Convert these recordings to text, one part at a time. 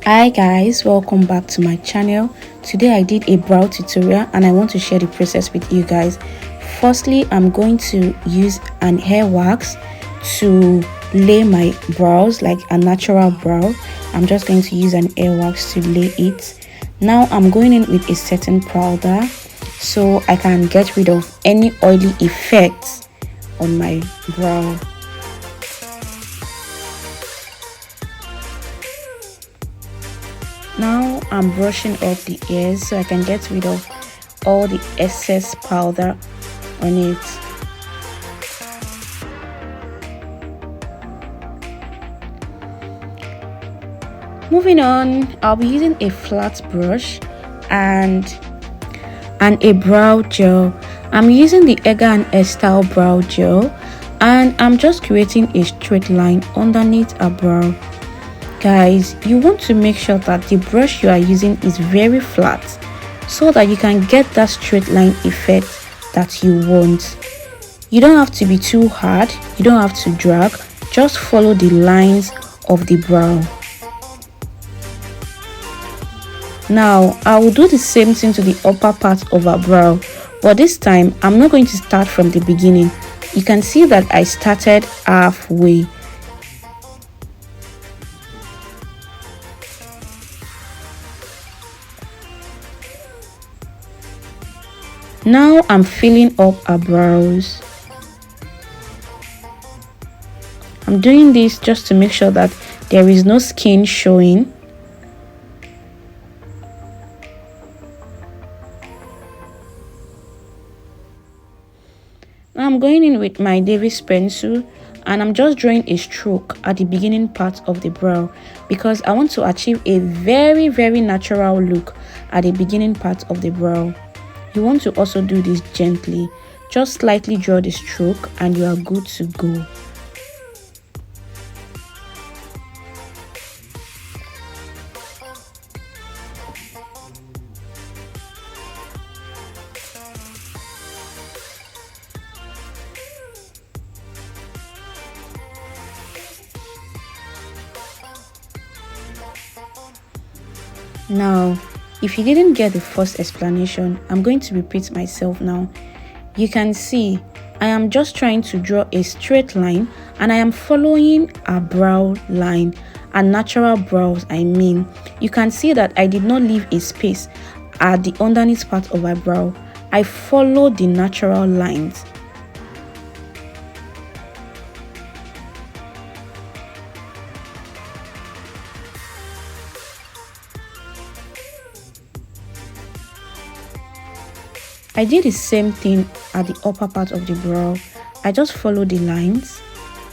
Hi guys, welcome back to my channel. Today I did a brow tutorial and I want to share the process with you guys. Firstly, I'm going to use an hair wax to lay my brows like a natural brow. I'm just going to use an hair wax to lay it. Now I'm going in with a setting powder so I can get rid of any oily effects on my brow. Now I'm brushing off the ears so I can get rid of all the excess powder on it. Moving on, I'll be using a flat brush and a brow gel. I'm using the HegaiXEsther brow gel and I'm just creating a straight line underneath a brow. Guys, you want to make sure that the brush you are using is very flat so that you can get that straight line effect that you want. You don't have to be too hard, you don't have to drag, just follow the lines of the brow. Now I will do the same thing to the upper part of our brow, but this time I'm not going to start from the beginning. You can see that I started halfway. Now I'm filling up her brows. I'm doing this just to make sure that there is no skin showing. Now I'm going in with my Davies pencil and I'm just drawing a stroke at the beginning part of the brow because I want to achieve a very natural look at the beginning part of the brow. You want to also do this gently. Just slightly draw the stroke and you are good to go. Now, if you didn't get the first explanation, I'm going to repeat myself now. You can see I am just trying to draw a straight line and I am following a brow line, a natural brows I mean. You can see that I did not leave a space at the underneath part of my brow. I followed the natural lines. I did the same thing at the upper part of the brow. I just followed the lines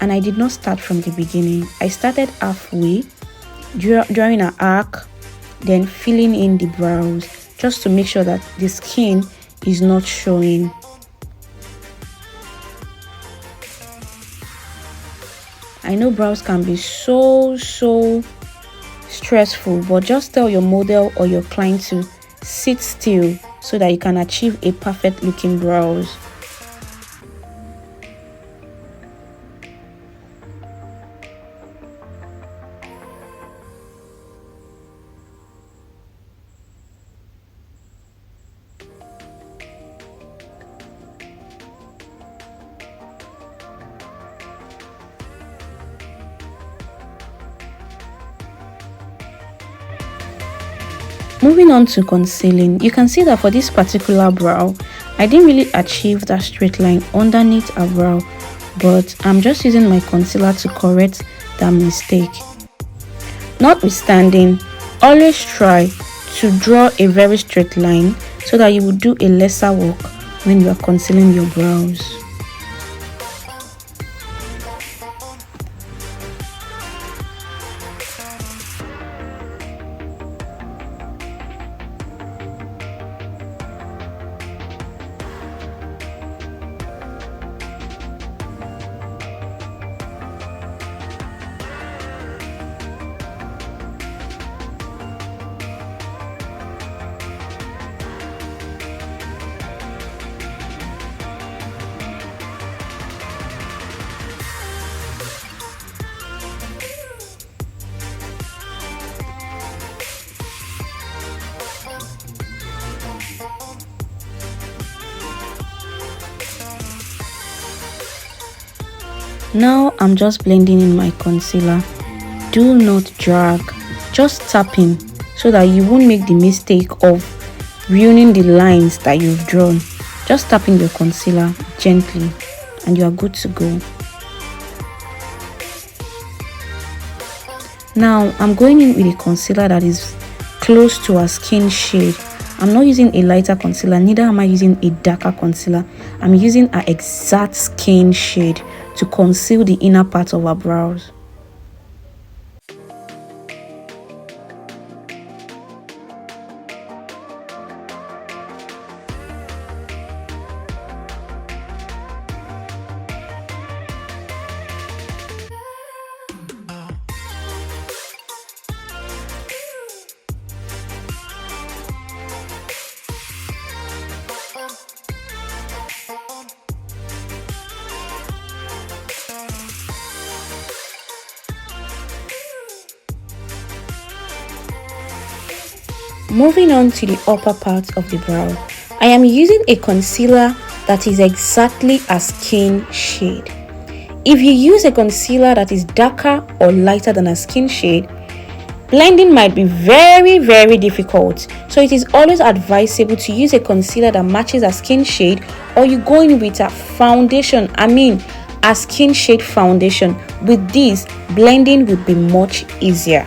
and I did not start from the beginning. I started halfway, drawing an arc, then filling in the brows just to make sure that the skin is not showing. I know brows can be so stressful, but just tell your model or your client to sit still so that you can achieve a perfect looking brows. Moving on to concealing, you can see that for this particular brow, I didn't really achieve that straight line underneath a brow, but I'm just using my concealer to correct that mistake. Notwithstanding, always try to draw a very straight line so that you will do a lesser work when you are concealing your brows. Now I'm just blending in my concealer. Do not drag, just tap in so that you won't make the mistake of ruining the lines that you've drawn. Just tap in your concealer gently and you are good to go. Now I'm going in with a concealer that is close to our skin shade. I'm not using a lighter concealer, neither am I using a darker concealer. I'm using our exact skin shade to conceal the inner part of our brows. Moving on to the upper part of the brow, I am using a concealer that is exactly a skin shade. If you use a concealer that is darker or lighter than a skin shade, blending might be very difficult. So it is always advisable to use a concealer that matches a skin shade, or you go in with a foundation, a skin shade foundation. With this, blending will be much easier.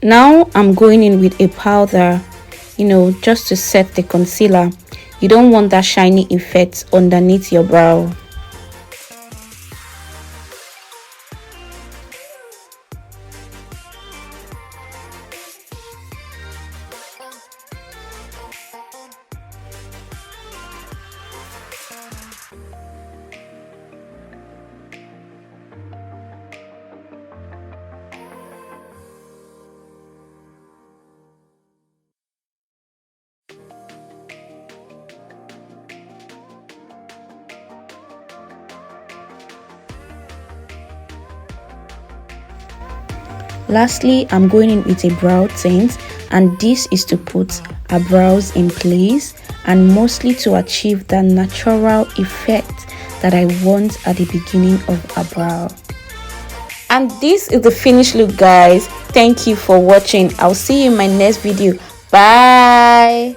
Now I'm going in with a powder, just to set the concealer. You don't want that shiny effect underneath your brow. Lastly, I'm going in with a brow tint, and this is to put our brows in place and mostly to achieve that natural effect that I want at the beginning of our brow. And this is the finished look, guys. Thank you for watching. I'll see you in my next video. Bye.